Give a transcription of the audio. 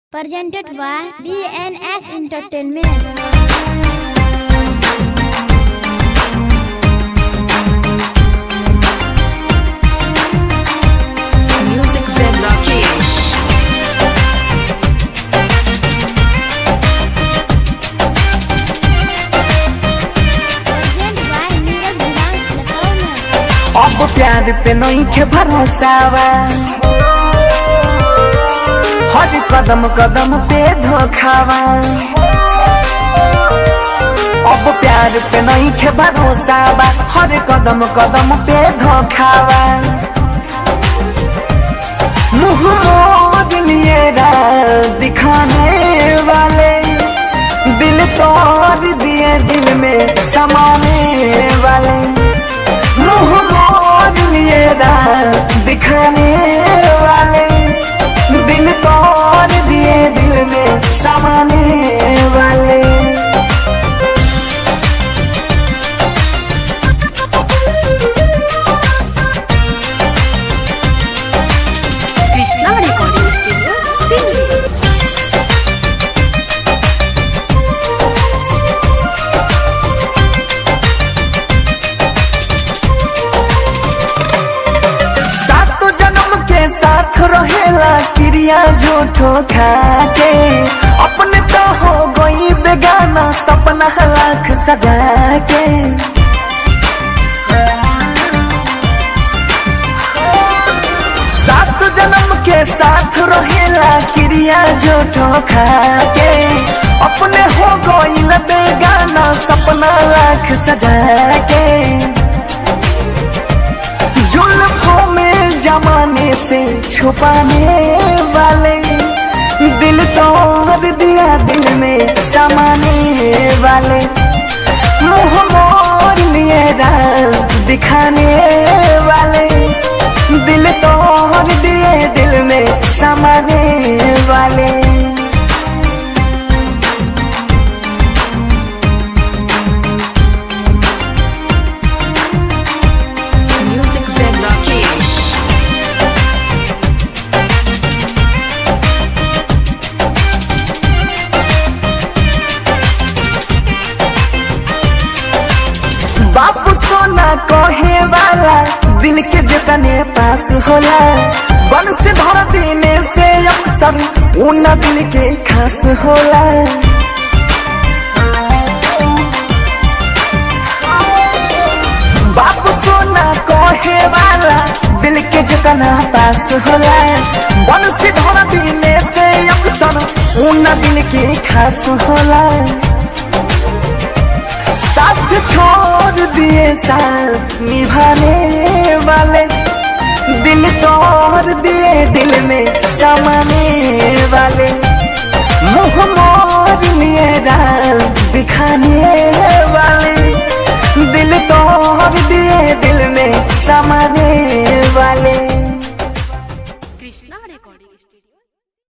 Presented by DNS Entertainment. Music Zen Rakesh. Presented by Neeraj Dance Latauna. अब प्यार पे नहीं के भरोसावा, हर कदम कदम पे धोखावा। अब प्यार पे नहीं के भरोसावा, हर कदम कदम पे धोखावा। मुँह मोड़ लिए दिखाने वाले, दिल तोड़ दिए दिल में समाने वाले। मुँह मोड़ लिए दिखाने वाले, दिल तोड़ दिए दिल में समाने वाले। Krishna Recording Studio, Delhi. सात जन्म के साथ रहेला क्रिया झूठो खाके, अपने तो हो गई बेगाना सपना लाख सजा के। सात जन्म के साथ रहेला क्रिया झूठो खाके, अपने हो गई बेगाना सपना लाख सजा के। जुल्फों में जमाने से छुपाने वाले, दिल तोड़ दिया दिल में समाने वाले। मुँह मोड़ लिए दिखाने वाले, दिल तोड़ दिए दिल में समाने वाले। Music Zen Rakesh. बापू सोना कहे वाला दिल के जितने पास होला, बन से धर देने से अक्सर उन दिल के खास होला। बापू सोना कहे वाला दिल के जितना पास होला, बन से धर देने से अक्सर उन दिल के खास होला। साथ छोड़ दिए साथ निभाने वाले, दिल तोड़ दिए दिल में समाने वाले। मुँह मोड़ लिए दिखाने वाले, दिल तोड़ दिए दिल में समाने वाले।